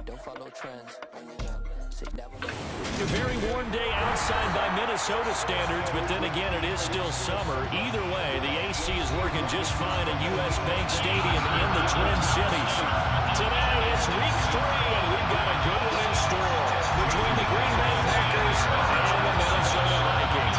A very warm day outside by Minnesota standards, but then again, it is still summer. Either way, the AC is working just fine at U.S. Bank Stadium in the Twin Cities. Today, it's week 3, and we've got a good one in store between the Green Bay Packers and the Minnesota Vikings.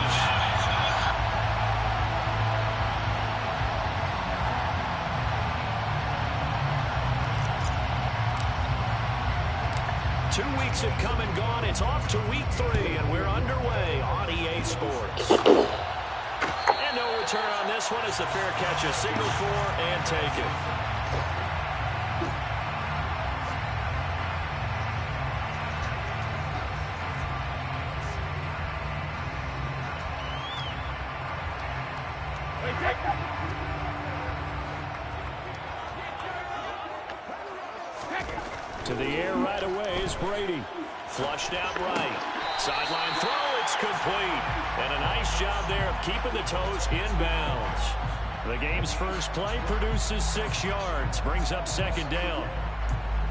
Two weeks have come and gone. It's off to week 3, and we're underway on EA Sports. And no return on this one as the fair catch is signaled for and taken. To the air right away is Brady. Flushed out right. Sideline throw, it's complete. And a nice job there of keeping the toes inbounds. The game's first play produces 6 yards. Brings up second down.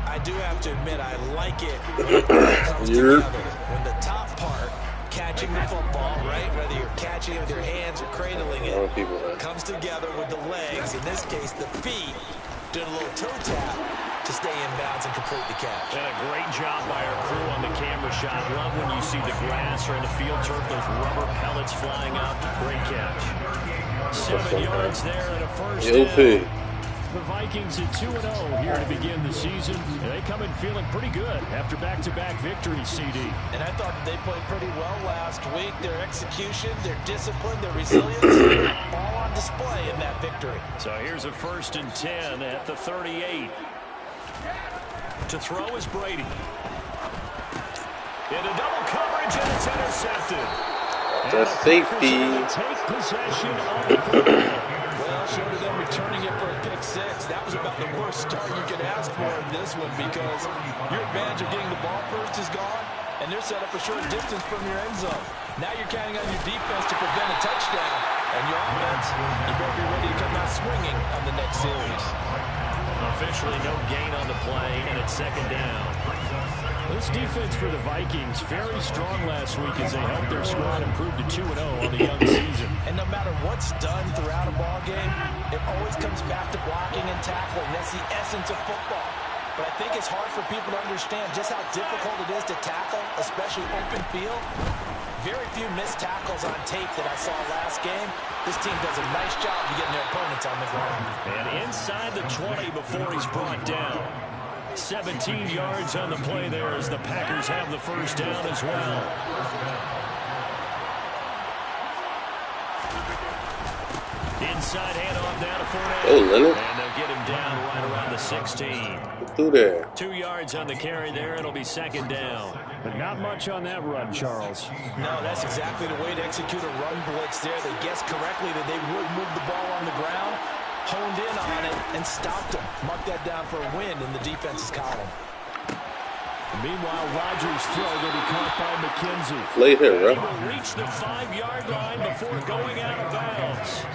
I do have to admit, I like it when it comes together. When the top part, catching the football, right, whether you're catching it with your hands or cradling it, comes together with the legs. In this case, the feet, doing a little toe tap to stay in bounds and complete the catch. And a great job by our crew on the camera shot. Love when you see the grass or in the field turf, those rubber pellets flying up. Great catch. 7 yards there and a first down. The Vikings at 2-0 here to begin the season. They come in feeling pretty good after back-to-back victories, CD. And I thought that they played pretty well last week. Their execution, their discipline, their resilience, all on display in that victory. So here's a 1st and 10 at the 38. To throw is Brady. Into double coverage, and it's intercepted. The safety. Take possession of the football. Well, short of them returning it for a pick 6, that was about the worst start you could ask for in this one because your advantage of getting the ball first is gone, and they're set up a short distance from your end zone. Now you're counting on your defense to prevent a touchdown, and your offense, you better be ready to come out swinging on the next series. Officially no gain on the play, and it's second down. This defense for the Vikings very strong last week as they helped their squad improve to 2-0 on the young season. And no matter what's done throughout a ball game, it always comes back to blocking and tackling. That's the essence of football. But I think it's hard for people to understand just how difficult it is to tackle, especially open field. Very few missed tackles on tape that I saw last game. This team does a nice job of getting their opponents on the ground. And inside the 20 before he's brought down. 17 yards on the play there as the Packers have the first down as well. Inside handoff down to Fournette. And they'll get him down right around the 16. Through there. 2 yards on the carry there. It'll be second down. But not much on that run, Charles. No, that's exactly the way to execute a run blitz there. They guessed correctly that they would move the ball on the ground, honed in on it, and stopped them. Mark that down for a win in the defense's column. Meanwhile, Rodgers' throw will be caught by McKenzie. Late here, bro. He will reach the 5-yard line before going out of bounds.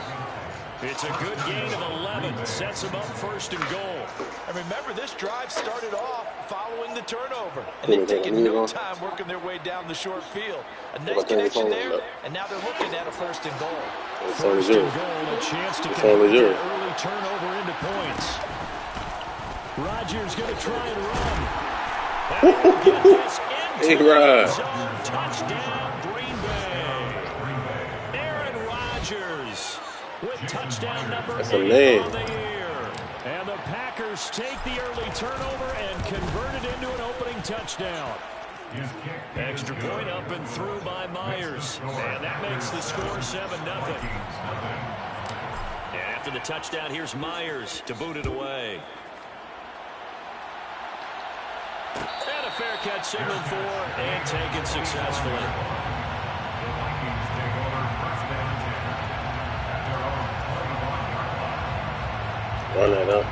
It's a good gain of 11. Sets him up first and goal. And remember, this drive started off following the turnover. And they've taken no time working their way down the short field. A nice connection there, and now they're looking at a first and goal. First and goal, a chance to convert that early turnover into points. Rodgers going to try and run. And he'll get this into the zone. Touchdown, Green Bay. Aaron Rodgers with touchdown number 8 on the year. And the Packers take the early turnover and convert it into an opening touchdown. Extra point up and through by Myers. And that makes the score 7-0. And after the touchdown, here's Myers to boot it away. And a fair catch signaled for and taken successfully. Run that up.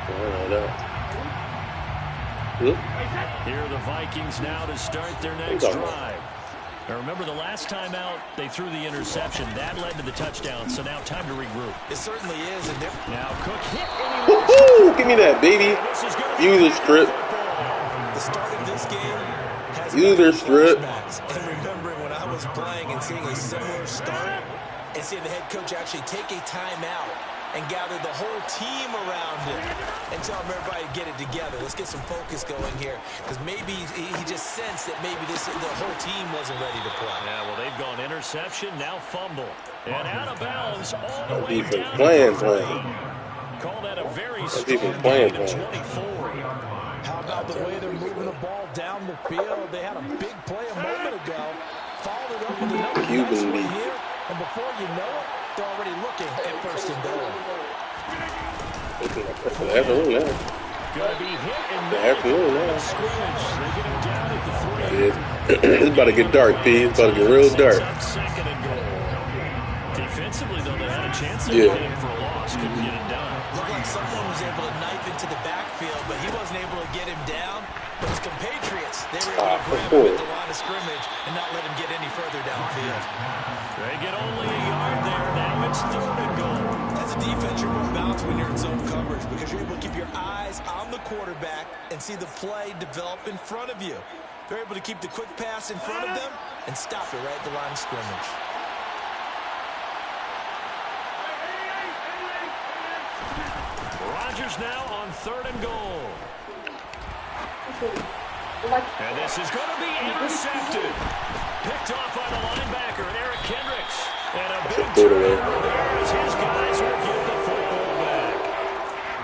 Run that up. Here are the Vikings now to start their next drive. Now remember, the last time out, they threw the interception. That led to the touchdown, so now time to regroup. It certainly is. And now Cook hit. Woohoo! Give me that, baby. Use the strip. User strip. And remembering when I was playing and seeing a similar start and seeing the head coach actually take a timeout and gather the whole team around him and tell everybody to get it together. Let's get some focus going here, because maybe he just sensed that maybe the whole team wasn't ready to play. Yeah, well, they've gone interception, now fumble. And out of bounds all the way Defense down playing. Call that a very strong Defense playing. gain of 24. How about the way they're moving the ball down the field? They had a big play a moment ago. Followed it up with another nice one here. And before you know it, they're already looking at first and goal. Afternoon now. Gonna be hit in The afternoon now. scrimmage. They get him down at the 3. It's about to get dark, P. It's about to get real dark. Second and goal. Defensively, though, they had a chance to Yeah. get him for a loss. Couldn't get him down. Looked like someone was able to knife into the backfield, but he wasn't able to get him down. But his compatriots, they were able to grab him at the line of scrimmage and not let him get any further downfield. They get only a yard there. Now it's third and goal. As a defense, you're more balanced when you're in zone coverage because you're able to keep your eyes on the quarterback and see the play develop in front of you. They're able to keep the quick pass in front of them and stop it right at the line of scrimmage. Rodgers now on third and goal. And this is going to be intercepted. Picked off by the linebacker, Eric Kendricks. And a big turnover there as his guys will get the football back.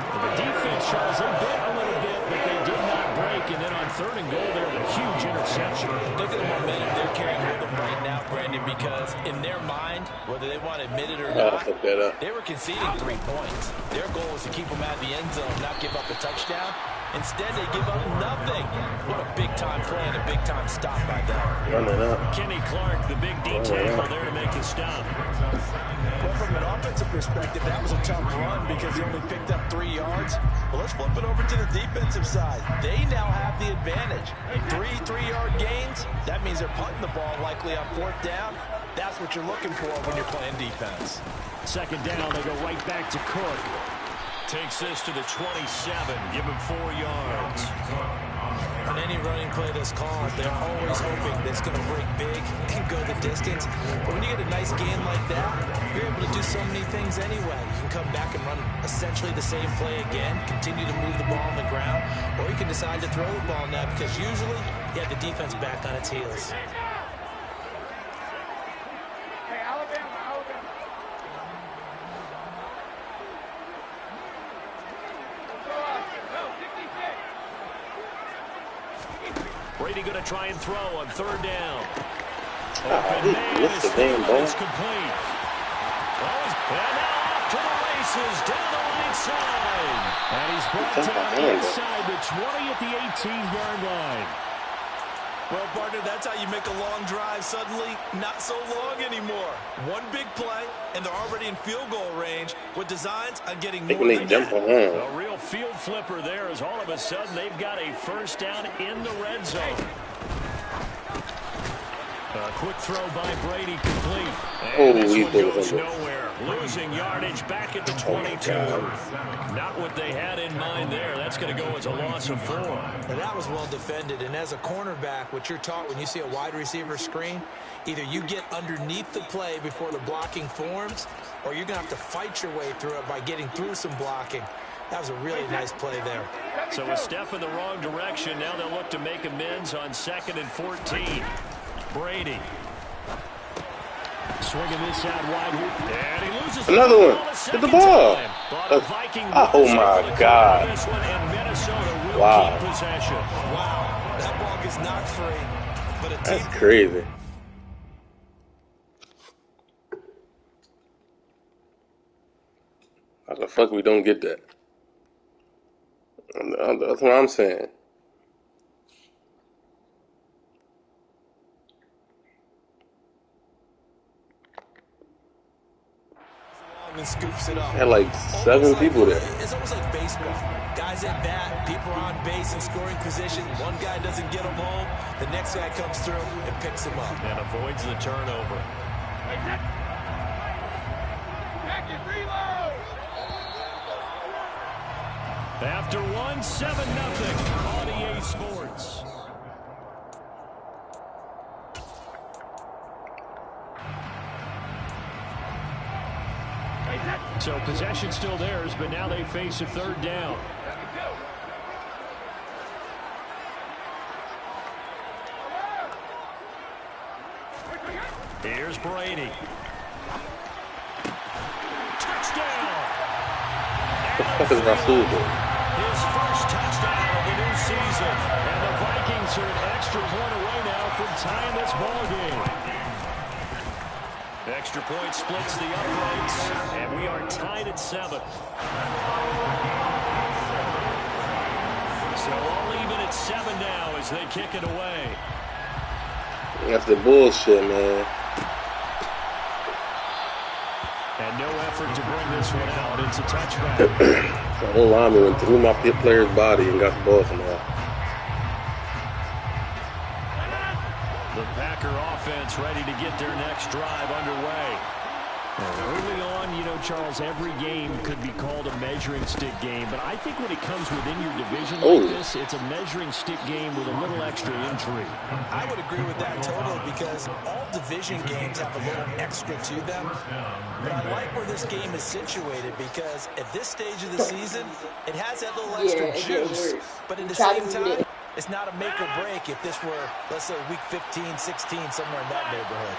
And the defense, Charles, they bit a little bit, but they did not break. And then on third and goal, there was a huge interception. Look at the momentum they're carrying with them right now, Brandon, because in their mind, whether they want to admit it or not, they were conceding 3 points. Their goal was to keep them out of the end zone, not give up a touchdown. Instead, they give up nothing. What a big-time play and a big-time stop by them. Kenny Clark, the big D tackle there to make the stop. Well, from an offensive perspective, that was a tough run because he only picked up 3 yards. Well, let's flip it over to the defensive side. They now have the advantage. 3 3-yard gains. That means they're punting the ball likely on 4th down. That's what you're looking for when you're playing defense. Second down, they go right back to Cook. Takes this to the 27. Give him 4 yards. On any running play that's called, they're always hoping that it's going to break big and go the distance. But when you get a nice gain like that, you're able to do so many things anyway. You can come back and run essentially the same play again, continue to move the ball on the ground, or you can decide to throw the ball now because usually you have the defense back on its heels. Brady going to try and throw on third down. He missed the damn ball. It's complete. And now off to the races down the right side. And he's brought down inside the 20 at the 18-yard line. Well, partner, that's how you make a long drive suddenly not so long anymore. One big play, and they're already in field goal range with designs on getting more than that. A real field flipper there as all of a sudden they've got a first down in the red zone. A quick throw by Brady complete. And this one goes nowhere. Losing yardage back at the 22. Not what they had in mind there. That's going to go as a loss of 4. And that was well defended. And as a cornerback, what you're taught when you see a wide receiver screen, either you get underneath the play before the blocking forms, or you're going to have to fight your way through it by getting through some blocking. That was a really nice play there. So a step in the wrong direction. Now they'll look to make amends on 2nd and 14. Brady swinging this out wide, and he loses another one. Hit the ball. Oh my God! Wow. Wow, that ball gets knocked free. But a That's crazy. How the fuck we don't get that? That's what I'm saying. And scoops it up. Had like 7 people there. It's almost like baseball. Guys at bat, people are on base in scoring position. One guy doesn't get him home. The next guy comes through and picks him up. And avoids the turnover. After one, 7-0 on EA Sports. So possession still theirs, but now they face a third down. Here's Brady. Touchdown! What the fuck is Rasul doing? His first touchdown of the new season. And the Vikings are an extra point away now from tying this ball game. Extra point splits the uprights, and we are tied at 7. So all even at 7 now as they kick it away. That's the bullshit, man. And no effort to bring this one out. It's a touchback. The whole lineman went through my player's body and got the ball somehow. The Packer offense ready to get their next drive underway. Early on, you know, Charles, every game could be called a measuring stick game, but I think when it comes within your division like this, it's a measuring stick game with a little extra intrigue. I would agree with that totally because all division games have a little extra to them. But I like where this game is situated because at this stage of the season, it has that little extra juice, but at the same time, it's not a make or break if this were, let's say, week 15, 16, somewhere in that neighborhood.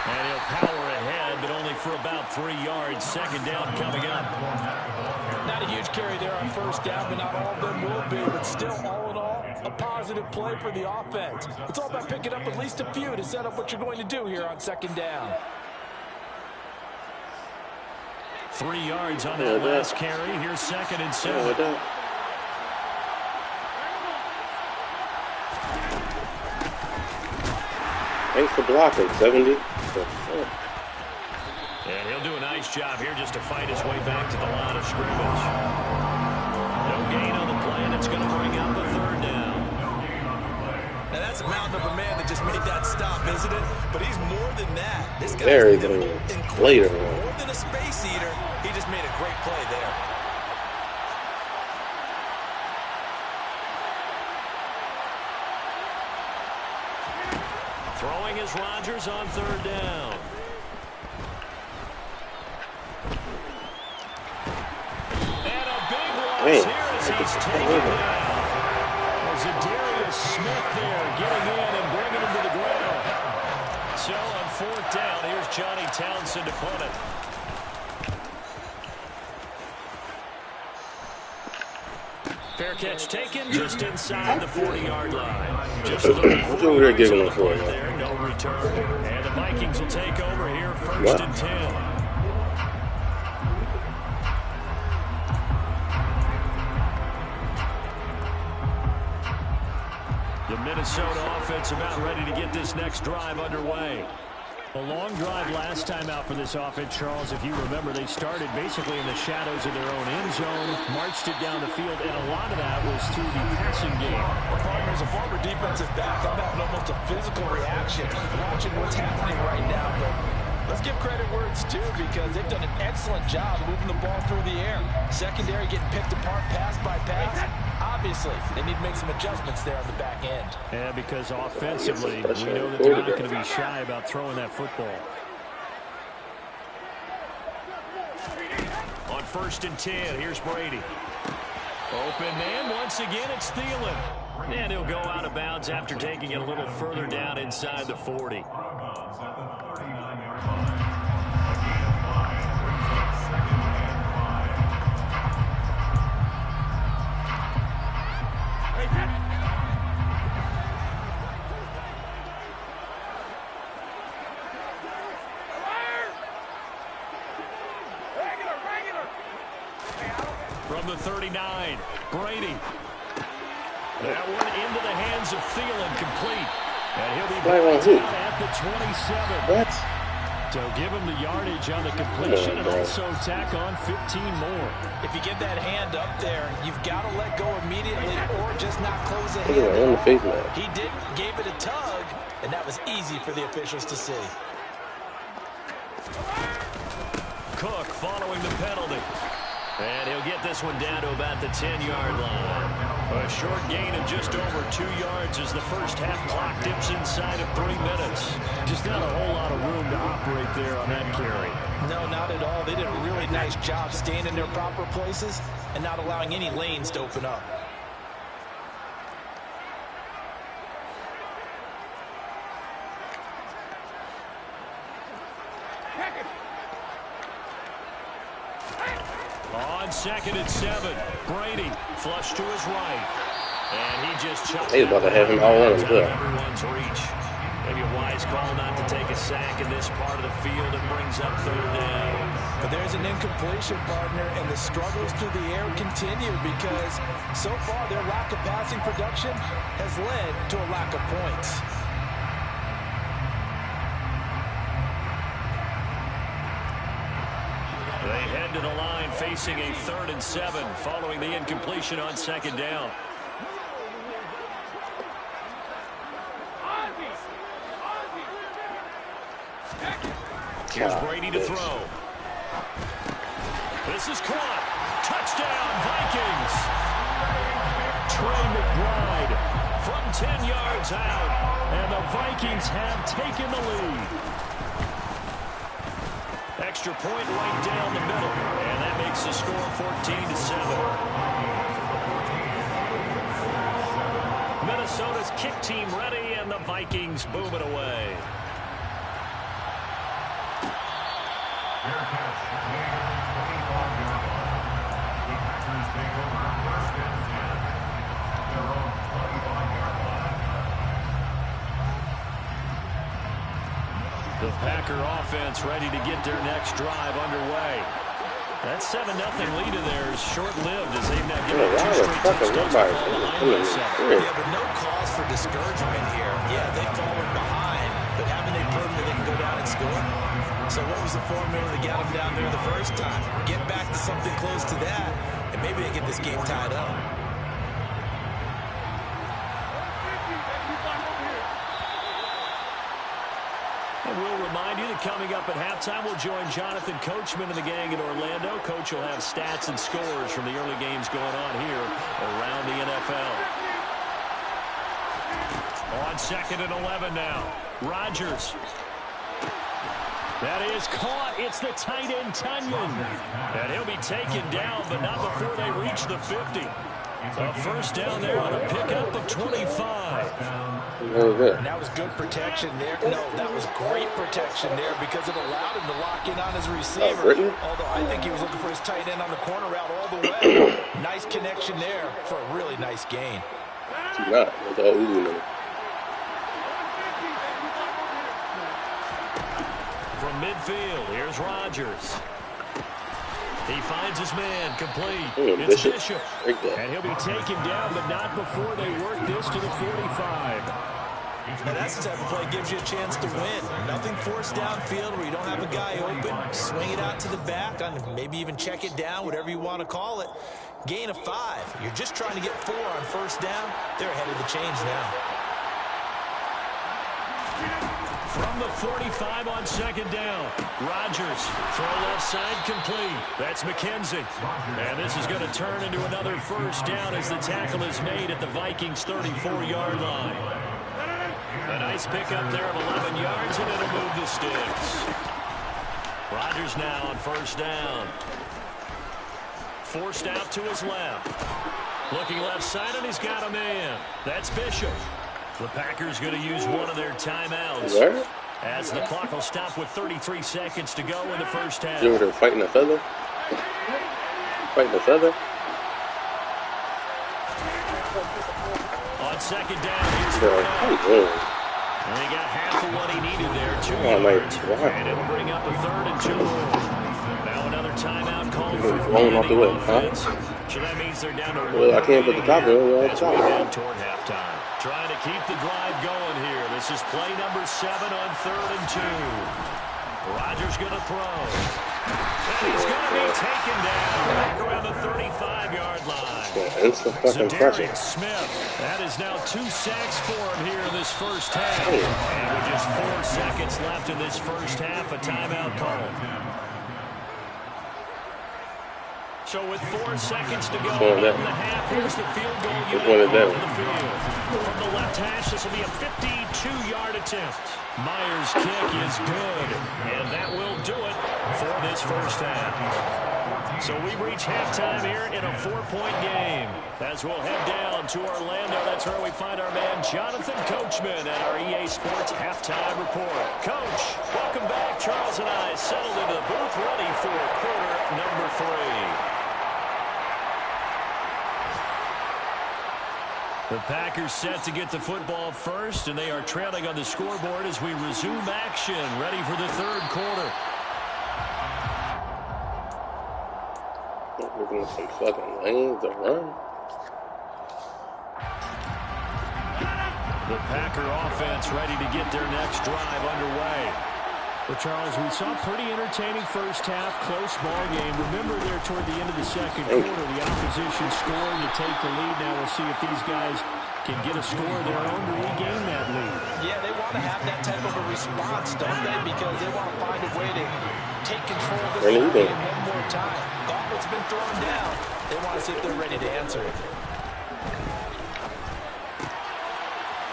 And he'll power ahead, but only for about 3 yards. Second down coming up. Not a huge carry there on first down, but not all of them will be. But still, all in all, a positive play for the offense. It's all about picking up at least a few to set up what you're going to do here on second down. 3 yards on that last carry. Here's 2nd and 7. Thanks for blocking, 70. And he'll do a nice job here just to fight his way back to the line of scrimmage. No gain on the play, and it's going to bring out the 3rd down. Now that's a mountain of a man that just made that stop, isn't it? But he's more than that. This guy's Very nimble good. and quick. Later. More than a space eater. He just made a great play there. Throwing is Rodgers on 3rd down. And a big loss here as he's taken down. Zadarius Smith there getting in and bringing him to the ground. So on 4th down, here's Johnny Townsend to punt it. Fair catch taken just inside the 40-yard line. Just 34 yards on the play there, no return. And the Vikings will take over here 1st and 10. The Minnesota offense about ready to get this next drive underway. A long drive last time out for this offense, Charles. If you remember, they started basically in the shadows of their own end zone, marched it down the field, and a lot of that was through the passing game. Well, partner, as a former defensive back, I'm having almost a physical reaction watching what's happening right now. But let's give credit where it's due because they've done an excellent job moving the ball through the air. Secondary getting picked apart pass by pass. Obviously, they need to make some adjustments there on the back end. Yeah, because offensively, we know that they're not going to be shy about throwing that football. On 1st and 10, here's Brady. Open man, once again, it's Thielen. And he'll go out of bounds after taking it a little further down inside the 40. From the 39, Brady. That one into the hands of Thielen, complete. And he'll be brought down at the 27. What? So give him the yardage on the completion and also tack on 15 more. If you get that hand up there, you've got to let go immediately or just not close the Look at that in hand. the face, man. He gave it a tug, and that was easy for the officials to see. Cook following the penalty. And he'll get this one down to about the 10-yard line. A short gain of just over 2 yards as the first half clock dips inside of 3 minutes. Just not a whole lot of room to operate there on that carry. No, not at all. They did a really nice job staying in their proper places and not allowing any lanes to open up. On 2nd and 7, Brady flush to his right. And he just chucked. He's about to have him all on him, too. Everyone's reach. Maybe a wise call not to take a sack in this part of the field. It brings up 3rd down. But there's an incompletion, partner, and the struggles through the air continue because so far their lack of passing production has led to a lack of points. They head to the line facing a 3rd and 7 following the incompletion on 2nd down. Here's Brady to throw. This is caught. Touchdown, Vikings. Trey McBride from 10 yards out, and the Vikings have taken the lead. Extra point right down the middle, and that makes the score 14-7. Minnesota's kick team ready, and the Vikings boom it away. The Packer offense ready to get their next drive underway. That 7-0 lead of theirs short-lived as they've now given 2 straight touchdowns behind that 7. Yeah, but no cause for discouragement here. Yeah, they've fallen behind, but haven't they proven that they can go down and score? So what was the formula to get them down there the first time? Get back to something close to that, and maybe they get this game tied up. And we'll remind you that coming up at halftime, we'll join Jonathan Coachman and the gang in Orlando. Coach will have stats and scores from the early games going on here around the NFL. On 2nd and 11 now, Rodgers. That is caught. It's the tight end, Tunyon. And he'll be taken down, but not before they reach the 50. A first down there on a pickup of 25. And that was good protection there. No, that was great protection there because it allowed him to lock in on his receiver. Although I think he was looking for his tight end on the corner route all the way. Nice connection there for a really nice gain. From midfield, here's Rodgers. He finds his man, complete. It's Bishop. And he'll be taken down, but not before they work this to the 45. Now that's the type of play that gives you a chance to win. Nothing forced downfield where you don't have a guy open. Swing it out to the back, maybe even check it down, whatever you want to call it. Gain of 5. You're just trying to get 4 on first down. They're ahead of the chains now. From the 45 on 2nd down, Rodgers, throw left side complete. That's McKenzie. And this is going to turn into another first down as the tackle is made at the Vikings' 34-yard line. A nice pickup there of 11 yards, and it'll move the sticks. Rodgers now on first down. Forced out to his left. Looking left side, and he's got a man. That's Bishop. The Packers going to use one of their timeouts as the clock will stop with 33 seconds to go in the first half. You were fighting a feather? Fighting a feather? On 2nd down, here's Fournette. And he got half of what he needed there, 2 yards. And it'll bring up a 3rd and 2 more. Now another timeout called for rolling off the way, offense. So that means they're down to well, I can't put the top in. as we head toward halftime. Trying to keep the drive going here. This is play number 7 on 3rd and 2. Rodgers going to throw. And he's going to be taken down back around the 35-yard line. Zadarius Smith. That is now 2 sacks for him here in this first half. And with just 4 seconds left in this first half, a timeout call. So with 4 seconds to go in the half, here's the field goal unit on the field. From the left hash, this will be a 52-yard attempt. Myers' kick is good, and that will do it for this first half. So we reach halftime here in a 4-point game. As we'll head down to Orlando, that's where we find our man Jonathan Coachman at our EA Sports Halftime Report. Coach, welcome back. Charles and I settled into the booth ready for quarter number 3. The Packers set to get the football first, and they are trailing on the scoreboard as we resume action, ready for the third quarter. Looking at some fucking lanes to run. The Packer offense ready to get their next drive underway. Well, Charles, we saw a pretty entertaining first half, close ball game. Remember there toward the end of the second quarter, the opposition scoring to take the lead. Now we'll see if these guys can get a score of their own to regain that lead. Yeah, they want to have that type of a response, don't they? Because they want to find a way to take control of this game one more time. Gauntlet's been thrown down. They want to see if they're ready to answer it.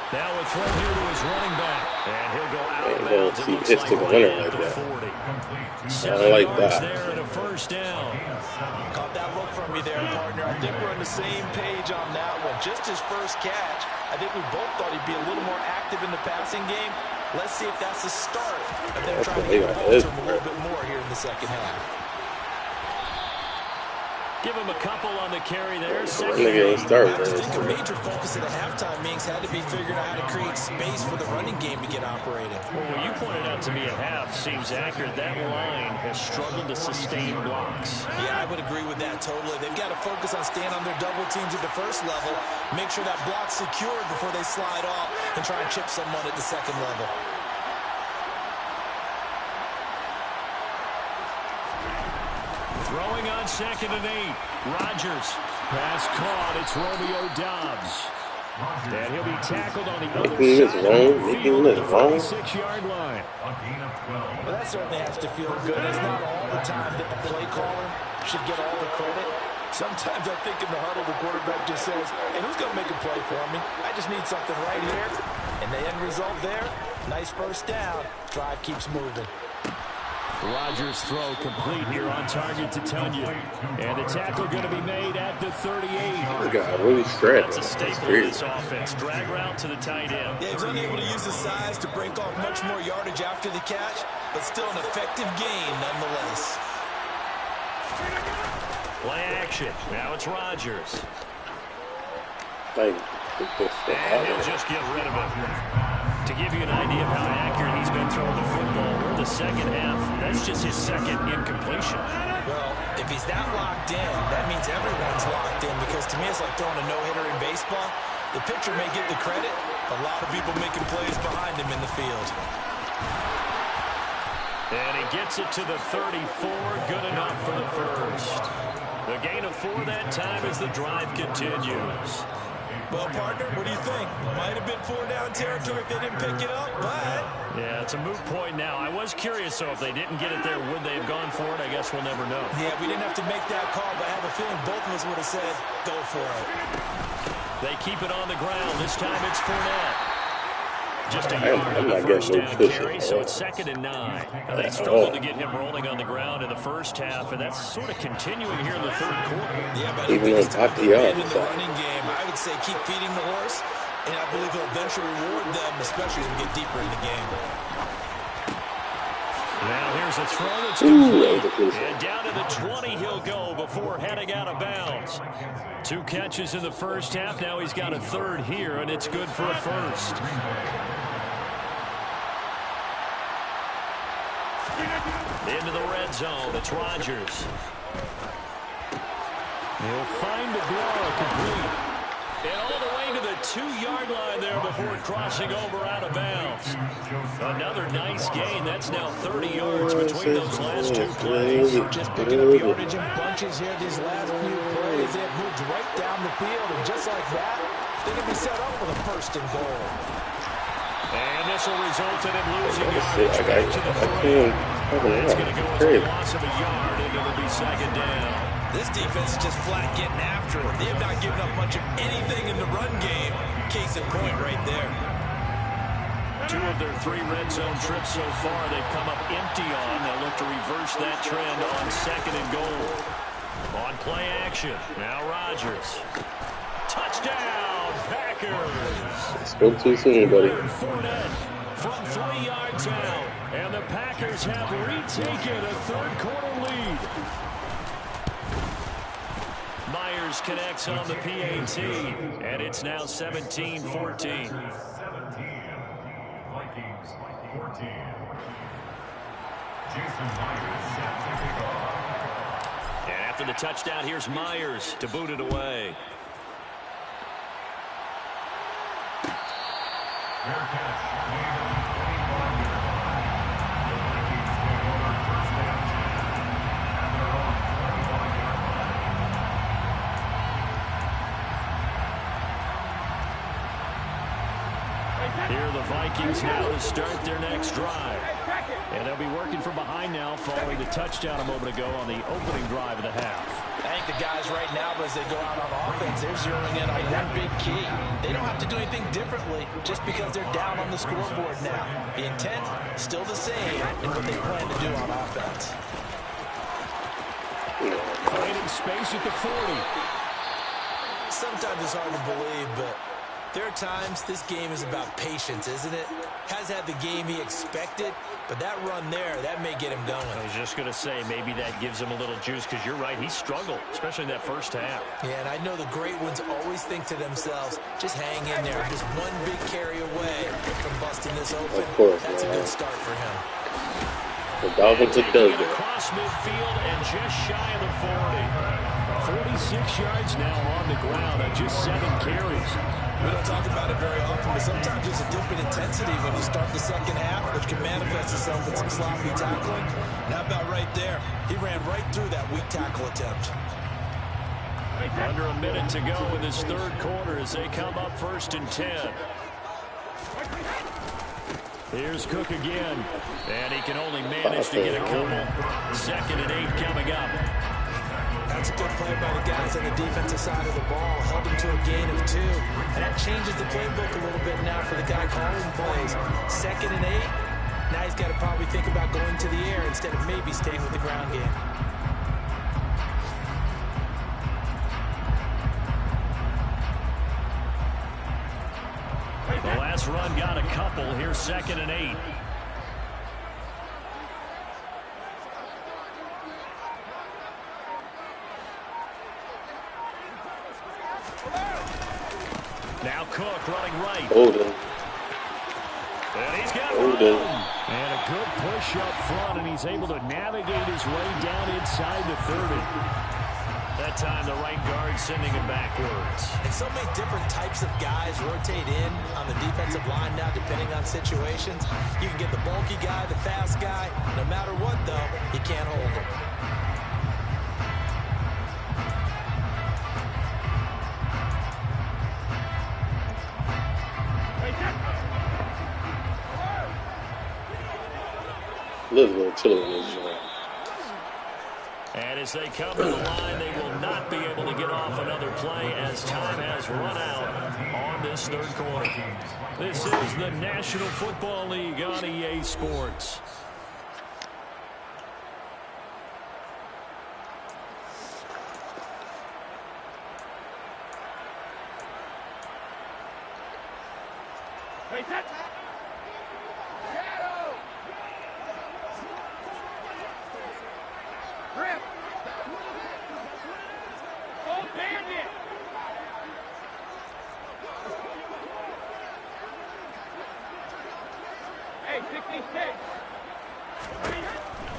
Now a throw here to his running back. And he'll go out of bounds. He hits to the winner like that. I don't like that. There and a first down. Caught that look from me there, partner. I think we're on the same page on that one. Just his first catch. I think we both thought he'd be a little more active in the passing game. Let's see if that's the start of them trying to get the ball to him a little bit more here in the second half. Give him a couple on the carry there. I think a major focus at the halftime meetings had to be figuring out how to create space for the running game to get operated. Well, what you pointed out to me at half seems accurate. That line has struggled to sustain blocks. Yeah, I would agree with that totally. They've got to focus on staying on their double teams at the first level, make sure that block's secured before they slide off and try and chip someone at the second level. Throwing on 2nd and 8. Rodgers. Pass caught. It's Romeo Doubs. And he'll be tackled on the other side of the field at the 46-yard line. Well, that certainly has to feel good. It's not all the time that the play caller should get all the credit. Sometimes I think in the huddle, the quarterback just says, hey, who's going to make a play for me? I just need something right here. And the end result there, nice first down. Drive keeps moving. Rodgers' throw complete here on target to Tunyon. And the tackle going to be made at the 38. This guy really stretched. That's a staple of this offense. Drag route to the tight end. Yeah, he's unable to use his size to break off much more yardage after the catch, but still an effective gain nonetheless. Play action. Now it's Rodgers. And he'll just get rid of it. To give you an idea of how accurate he's been throwing the football, we're in the second half. That's just his second incompletion. Well, if he's that locked in, that means everyone's locked in, because to me it's like throwing a no-hitter in baseball. The pitcher may get the credit, a lot of people making plays behind him in the field. And he gets it to the 34, good enough for the first. The gain of 4 that time as the drive continues. Well, partner, what do you think? Might have been 4-down territory if they didn't pick it up, but... Yeah, it's a moot point now. I was curious, though, if they didn't get it there, would they have gone for it? I guess we'll never know. Yeah, we didn't have to make that call, but I have a feeling both of us would have said, go for it. They keep it on the ground. This time it's Fournette. Just a yard on the first down carry, so it's 2nd and 9. Now, they struggled to get him rolling on the ground in the first half, and that's sort of continuing here in the third quarter. Yeah, but even in the running game, I would say keep feeding the horse, and I believe he'll eventually reward them, especially as we get deeper in the game. Now here's a throw that's complete. And down to the 20 he'll go before heading out of bounds. 2 catches in the first half. Now he's got a third here, and it's good for a first. Into the red zone. It's Rodgers. He'll find the blow complete. And all the way to the 2-yard line there before crossing over out of bounds. Another nice gain. That's now 30 yards between those last 2 plays. Just picking up yardage in bunches here these last few plays. They have moved right down the field, and just like that, they can be set up with a first and goal. And this will result in him losing yardage back to the 3. It's going to go as a loss of a yard, and it'll be 2nd down. This defense is just flat getting after it. They have not given up much of anything in the run game. Case in point right there. 2 of their 3 red zone trips so far they've come up empty on. They'll look to reverse that trend on 2nd and goal. On play action, now Rodgers. Touchdown, Packers. Spoke too soon, buddy. From 3 yards out, and the Packers have retaken a 3rd-quarter lead. Myers connects on the PAT, and it's now 17-14. Vikings 14. Jason Myers set to kick off. And after the touchdown, here's Myers to boot it away. Fair catch. Made on the 25-yard line. The Vikings take over first down 10 at their own 25-yard line. Here are the Vikings now to start their next drive. And they'll be working from behind now following the touchdown a moment ago on the opening drive of the half. I think the guys right now, as they go out on offense, they're zeroing in on one big key. They don't have to do anything differently just because they're down on the scoreboard now. The intent, still the same in what they plan to do on offense. Finding space at the 40. Sometimes it's hard to believe, but there are times this game is about patience, isn't it? Has had the game he expected, but that run there, that may get him going. I was just going to say, maybe that gives him a little juice, because you're right, he struggled, especially in that first half. Yeah, and I know the great ones always think to themselves, just hang in there. Just one big carry away from busting this open. Of course, that's a good start for him. The Dolphins are done there. Across midfield and just shy of the 40. 46 yards now on the ground on just 7 carries. We don't talk about it very often, but sometimes there's a dip in intensity when you start the second half, which can manifest itself in some sloppy tackling. And how about right there? He ran right through that weak tackle attempt. Under a minute to go in this 3rd quarter as they come up 1st and 10. Here's Cook again, and he can only manage to get a couple. 2nd and 8 coming up. That's a good play by the guys on the defensive side of the ball. Held him to a gain of 2. And that changes the playbook a little bit now for the guy calling plays. 2nd and 8. Now he's got to probably think about going to the air instead of maybe staying with the ground game. The last run got a couple. Here's 2nd and 8. Now Cook running right. Holden. And he's got Holden. And a good push up front, and he's able to navigate his way down inside the 30. That time the right guard sending him backwards. And so many different types of guys rotate in on the defensive line now depending on situations. You can get the bulky guy, the fast guy. No matter what, though, you can't hold him. Lives a little chilly in this joint. And as they come to the line, they will not be able to get off another play as time has run out on this 3rd quarter. This is the National Football League on EA Sports.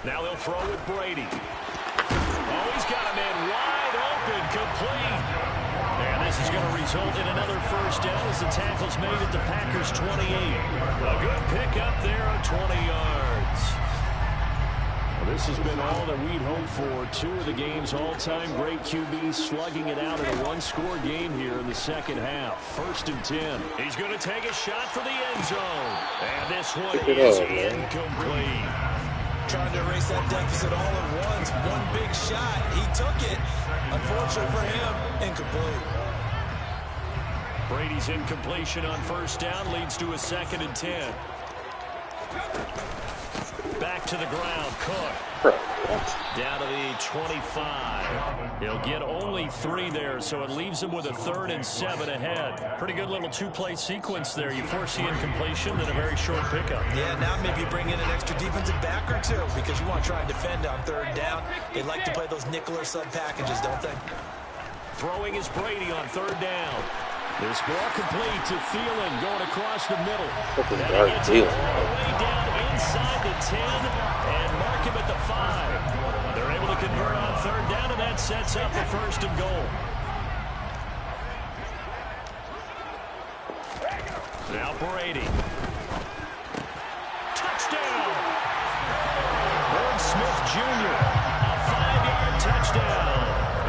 Now they'll throw with Brady. Oh, he's got a man wide open, complete. And this is going to result in another 1st down as the tackle's made at the Packers' 28. A good pickup there on 20 yards. Well, this has been all that we'd hoped for. 2 of the game's all-time great QBs slugging it out in a 1-score game here in the 2nd half. 1st and 10. He's going to take a shot for the end zone. And this one is incomplete. trying to erase that deficit all at once. One big shot. He took it. Unfortunately for him, incomplete. Brady's incompletion on first down leads to a 2nd and 10. Back to the ground, Cook. Down to the 25. He'll get only 3 there, so it leaves him with a 3rd and 7 ahead. Pretty good little 2-play sequence there. You force the incompletion, then a very short pickup. Yeah, now maybe bring in an extra defensive back or 2 because you want to try and defend on 3rd down. They like to play those nickel or sub packages, don't they? Throwing is Brady on 3rd down. This ball complete to Thielen going across the middle. Then he gets it all the way down inside the 10 and mark him at the 5. They're able to convert on 3rd down, and that sets up a 1st and goal. Now Brady. Touchdown! Herb Smith Jr. A 5-yard touchdown.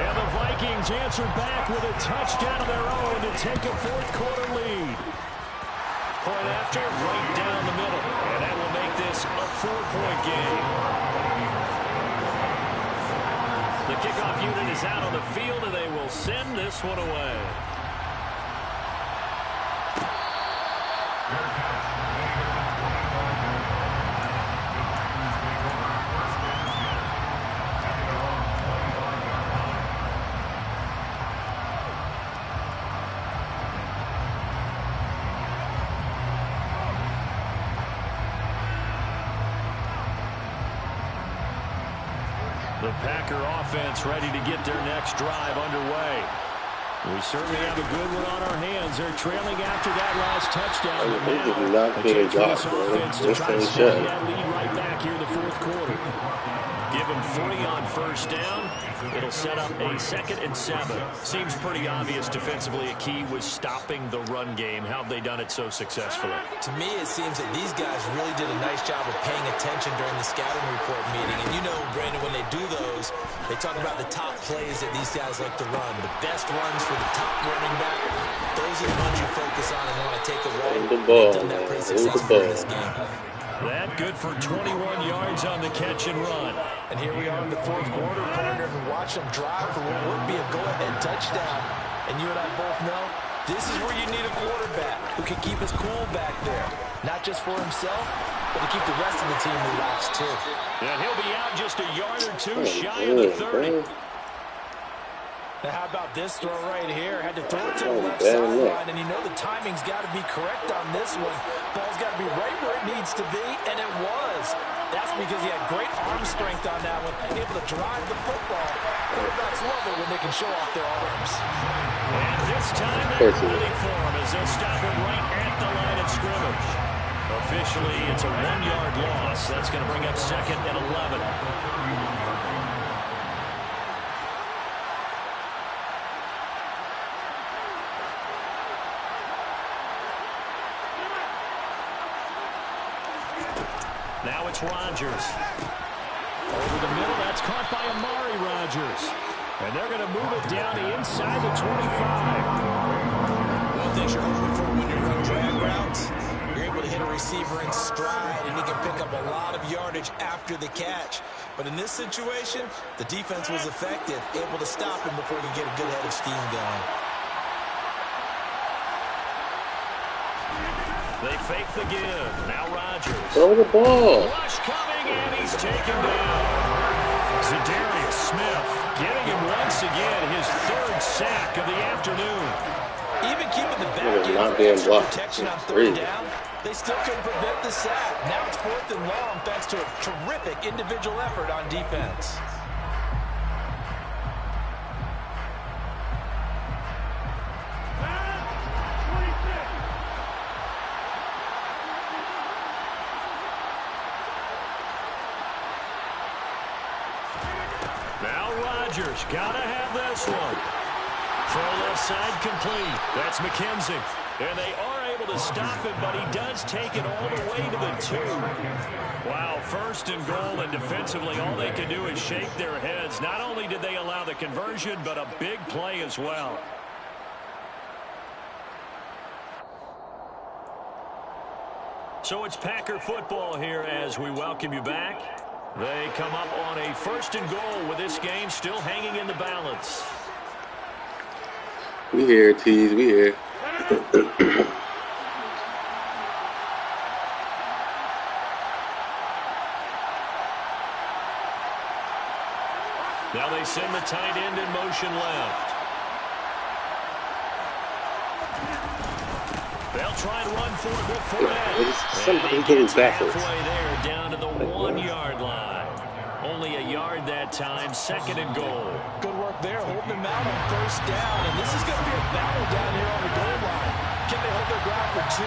And the Vikings answered back with a touchdown of their own to take a 4th quarter lead. Point after, right down the middle. And that will make this a 4-point game. The kickoff unit is out on the field, and they will send this one away. The Packer offense ready to get their next drive underway. We certainly have a good one on our hands. They're trailing after that last touchdown. But now, a chance for this offense to try to snag that lead right back here in the 4th quarter. Give them 3 on first down. It'll set up a 2nd and 7. Seems pretty obvious defensively a key was stopping the run game. How have they done it so successfully? To me, it seems that these guys really did a nice job of paying attention during the scouting report meeting. And you know, Brandon, when they do those, they talk about the top plays that these guys like to run. The best runs for the top running back. Those are the ones you focus on and want to take away. They've done that pretty successfully in this game. That good for 21 yards on the catch and run. And here we are in the 4th quarter, partner, and watch them drive for what would be a go-ahead touchdown. And you and I both know this is where you need a quarterback who can keep his cool back there. Not just for himself, but to keep the rest of the team relaxed too. And he'll be out just a yard or 2 shy of the 30. Now how about this throw right here? Had to throw it to the left sideline, and you know the timing's got to be correct on this one. Ball's got to be right where it needs to be, and it was. That's because he had great arm strength on that one, able to drive the football. Quarterbacks love it when they can show off their arms. And this time they're ready for him as they'll stop him right at the line of scrimmage. Officially, it's a 1-yard loss. That's going to bring up 2nd and 11. Now it's Rodgers. Over the middle, that's caught by Amari Rodgers. And they're going to move it down to inside the 25. Well, things you're hoping for when you run drag routes. You're able to hit a receiver in stride, and he can pick up a lot of yardage after the catch. But in this situation, the defense was effective, able to stop him before he could get a good head of steam going. They fake the give. Now Rodgers. Throw the ball. Rush coming, and he's taken down. Zadarius Smith getting him once again his 3rd sack of the afternoon. Even keeping the back end for protection on 3rd down, they still couldn't prevent the sack. Now it's 4th and long thanks to a terrific individual effort on defense. Rodgers gotta have this one. Throw left side complete. That's McKenzie. And they are able to stop him, but he does take it all the way to the 2. Wow, 1st and goal, and defensively all they can do is shake their heads. Not only did they allow the conversion, but a big play as well. So it's Packer football here as we welcome you back. They come up on a 1st and goal with this game still hanging in the balance. We here, Tease. We here. Now they send the tight end in motion left. They'll try and run for it before that. Something getting backwards. Halfway there, down to the 1-yard line. Only a yard that time, 2nd and goal. Good work there, holding them out on 1st down. And this is going to be a battle down here on the goal line. Can they hold their ground for 2,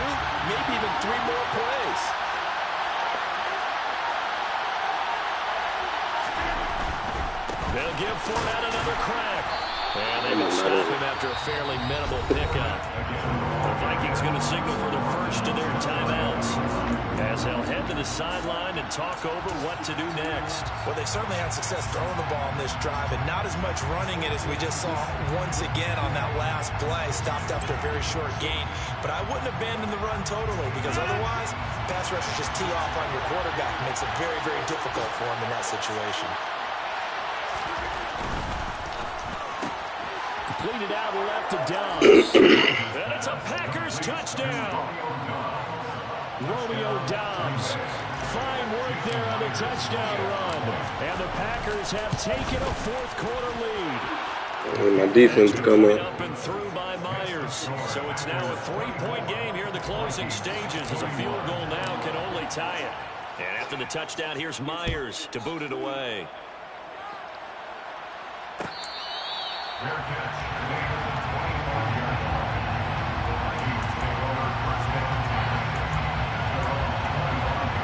maybe even 3 more plays? They'll give Fournette another crack. And they will stop him after a fairly minimal pickup. The Vikings going to signal for the first of their timeouts as they'll head to the sideline and talk over what to do next. Well, they certainly had success throwing the ball on this drive and not as much running it as we just saw once again on that last play. Stopped after a very short gain. But I wouldn't abandon the run totally because otherwise, pass rushers just tee off on your quarterback. Makes it very, very difficult for him in that situation. Completed out left to Dobbs. And it's a Packers touchdown. Romeo Dobbs. Fine work there on the touchdown run. And the Packers have taken a 4th quarter lead. And my defense coming up and through by Myers. So it's now a 3-point game here in the closing stages as a field goal now can only tie it. And after the touchdown, here's Myers to boot it away. Fair catch. Gain of the 25-yard line. The Vikings take over 1st and 10. Their own 25-yard line.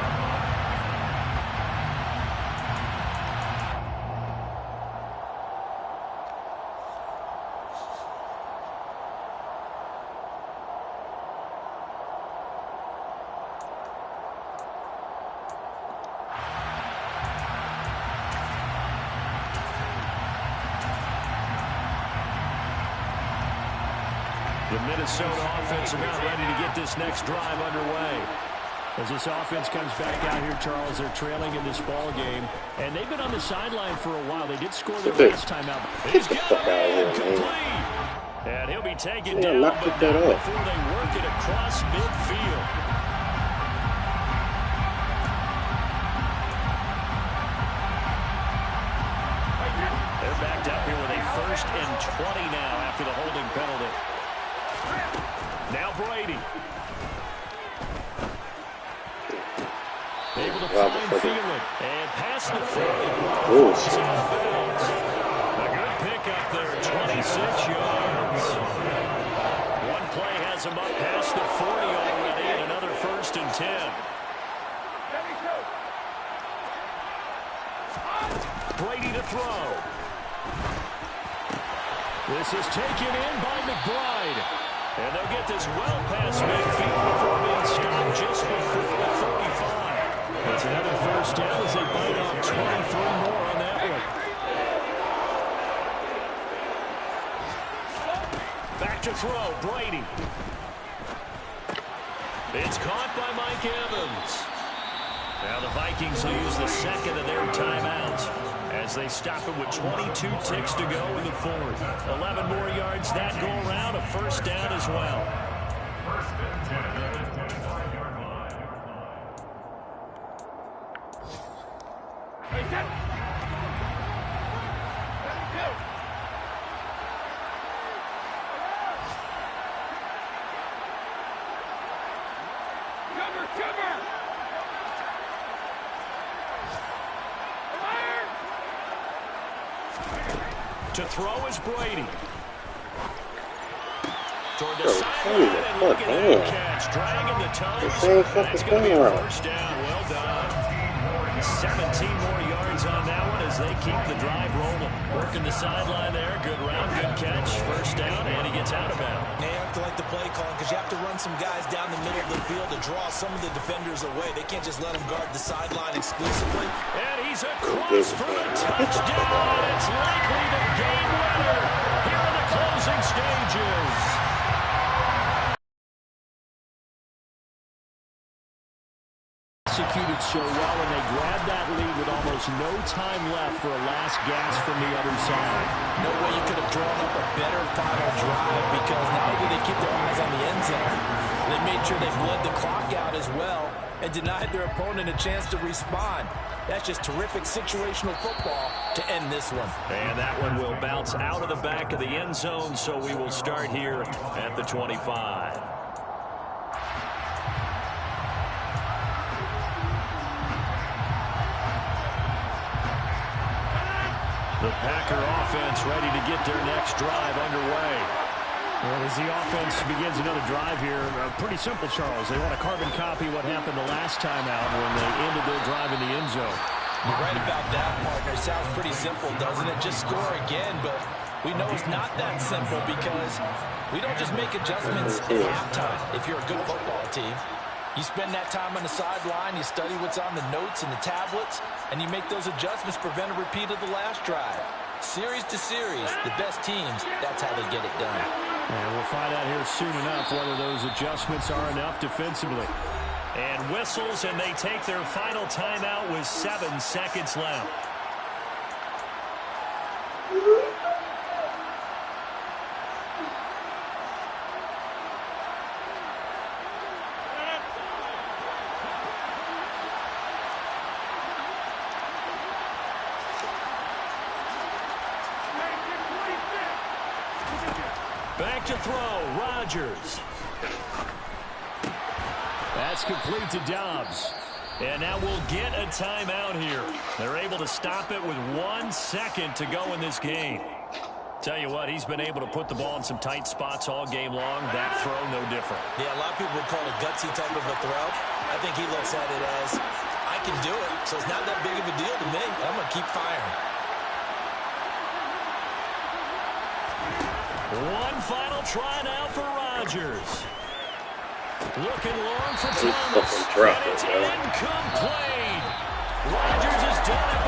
The Minnesota offense about ready to get this next drive underway. As this offense comes back out here, Charles, they're trailing in this ball game, and they've been on the sideline for a while. They did score their last time out. He's got it complete. And he'll be taken down, but not before they work it across midfield. They're backed up here with a 1st and 20 now after the holding penalty. Now Brady. Able to find Thielen and pass the 40. A good pickup there, 26 yards. One play has him up past the 40 already, and another 1st and 10. Brady to throw. This is taken in by McBride. And they'll get this well past midfield before being stopped just before the 35. That's another 1st down as they bite off 23 more on that one. Back to throw, Brady. It's caught by Mike Evans. Now the Vikings will use the 2nd of their timeouts as they stop it with 22 ticks to go in the 4th. 11 more yards that go around, a 1st down as well. 1st and 10 at the 25-yard line. To throw is Brady. Toward the sideline, and look at that catch. Dragging the toes. That's going to be a 1st down. Well done. 17 more yards on that one as they keep the drive rolling. Working the sideline there. Good round, good catch. 1st down, and he gets out of bounds. They have to like the play calling because you have to run some guys down the middle of the field to draw some of the defenders away. They can't just let them guard the sideline exclusively. And he's across for the touchdown. It's likely the game winner here in the closing stages. Executed so well, and they grabbed that lead with almost almost no time left for a last gasp from the other side. No way you could have drawn up a better final drive, because not only did they keep their eyes on the end zone, they made sure they bled the clock out as well and denied their opponent a chance to respond. That's just terrific situational football to end this one. And that one will bounce out of the back of the end zone, so we will start here at the 25. The Packer offense ready to get their next drive underway. Well, as the offense begins another drive here, pretty simple, Charles. They want to carbon copy what happened the last time out when they ended their drive in the end zone. You're right about that, partner. Sounds pretty simple, doesn't it? Just score again, but we know it's not that simple, because we don't just make adjustments at halftime if you're a good football team. You spend that time on the sideline, you study what's on the notes and the tablets, and you make those adjustments to prevent a repeat of the last drive. Series to series, the best teams, that's how they get it done. And we'll find out here soon enough whether those adjustments are enough defensively. And whistles, and they take their final timeout with 7 seconds left. Back to throw, Rodgers. That's complete to Dobbs. And now we'll get a timeout here. They're able to stop it with 1 second to go in this game. Tell you what, he's been able to put the ball in some tight spots all game long. That throw, no different. Yeah, a lot of people would call it a gutsy type of a throw. I think he looks at it as, I can do it, so it's not that big of a deal to me. I'm going to keep firing. One final try now for Rodgers. Looking long for Thomas. And it's incomplete. Rodgers has done it